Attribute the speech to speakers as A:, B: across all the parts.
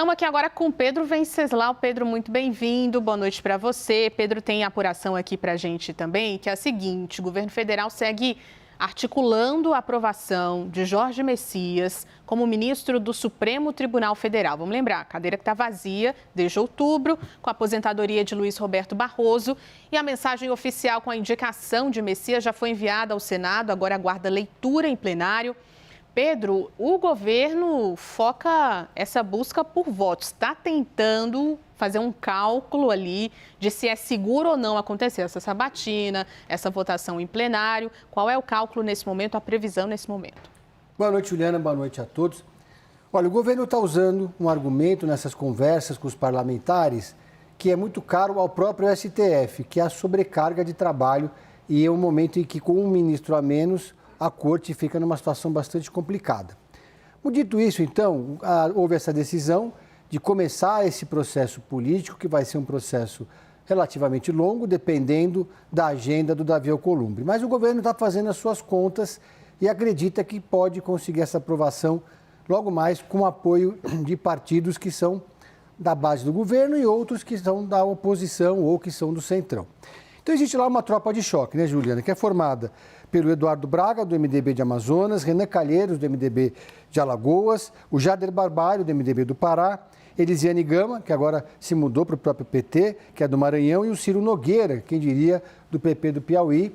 A: Estamos aqui agora com Pedro Venceslau. Pedro, muito bem-vindo. Boa noite para você. Pedro tem apuração aqui para a gente também, que é a seguinte: o governo federal segue articulando a aprovação de Jorge Messias como ministro do Supremo Tribunal Federal. Vamos lembrar, a cadeira que está vazia desde outubro, com a aposentadoria de Luiz Roberto Barroso. E a mensagem oficial com a indicação de Messias já foi enviada ao Senado, agora aguarda leitura em plenário. Pedro, o governo foca essa busca por votos, está tentando fazer um cálculo ali de se é seguro ou não acontecer essa sabatina, essa votação em plenário. Qual é o cálculo nesse momento, a previsão nesse momento?
B: Boa noite, Juliana, boa noite a todos. Olha, o governo está usando um argumento nessas conversas com os parlamentares que é muito caro ao próprio STF, que é a sobrecarga de trabalho, e é um momento em que, com um ministro a menos, a corte fica numa situação bastante complicada. Dito isso, então, houve essa decisão de começar esse processo político, que vai ser um processo relativamente longo, dependendo da agenda do Davi Alcolumbre. Mas o governo está fazendo as suas contas e acredita que pode conseguir essa aprovação logo mais com o apoio de partidos que são da base do governo e outros que são da oposição ou que são do centrão. Então, existe lá uma tropa de choque, né, Juliana, que é formada pelo Eduardo Braga, do MDB de Amazonas, Renan Calheiros, do MDB de Alagoas, o Jader Barbalho, do MDB do Pará, Elisiane Gama, que agora se mudou para o próprio PT, que é do Maranhão, e o Ciro Nogueira, quem diria, do PP do Piauí,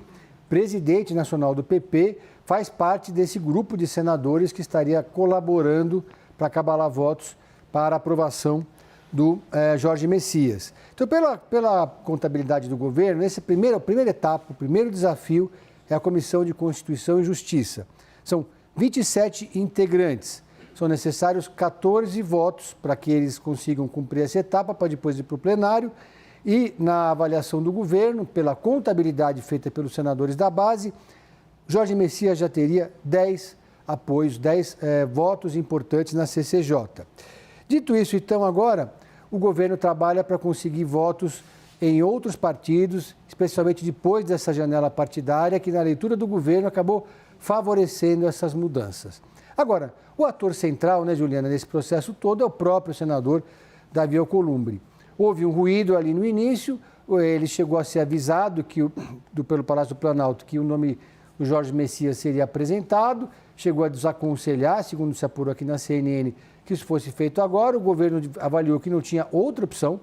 B: presidente nacional do PP, faz parte desse grupo de senadores que estaria colaborando para cabalar votos para a aprovação do Jorge Messias. Então, pela contabilidade do governo, a primeira etapa, o primeiro desafio é a Comissão de Constituição e Justiça. São 27 integrantes. São necessários 14 votos para que eles consigam cumprir essa etapa, para depois ir para o plenário. E, na avaliação do governo, pela contabilidade feita pelos senadores da base, Jorge Messias já teria 10 apoios, 10 votos importantes na CCJ. Dito isso, então, agora, o governo trabalha para conseguir votos em outros partidos, especialmente depois dessa janela partidária, que na leitura do governo acabou favorecendo essas mudanças. Agora, o ator central, né, Juliana, nesse processo todo é o próprio senador Davi Alcolumbre. Houve um ruído ali no início, ele chegou a ser avisado pelo Palácio do Planalto que o nome do Jorge Messias seria apresentado, chegou a desaconselhar, segundo se apurou aqui na CNN, que isso fosse feito agora. O governo avaliou que não tinha outra opção,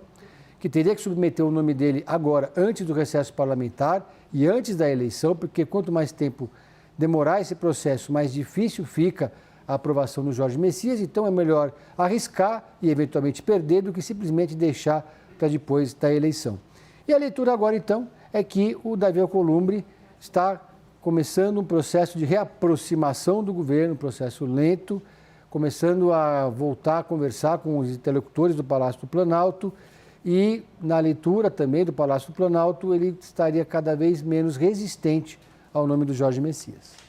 B: que teria que submeter o nome dele agora, antes do recesso parlamentar e antes da eleição, porque quanto mais tempo demorar esse processo, mais difícil fica a aprovação do Jorge Messias. Então é melhor arriscar e eventualmente perder do que simplesmente deixar para depois da eleição. E a leitura agora, então, é que o Davi Alcolumbre está começando um processo de reaproximação do governo, um processo lento, começando a voltar a conversar com os interlocutores do Palácio do Planalto, e na leitura também do Palácio do Planalto ele estaria cada vez menos resistente ao nome do Jorge Messias.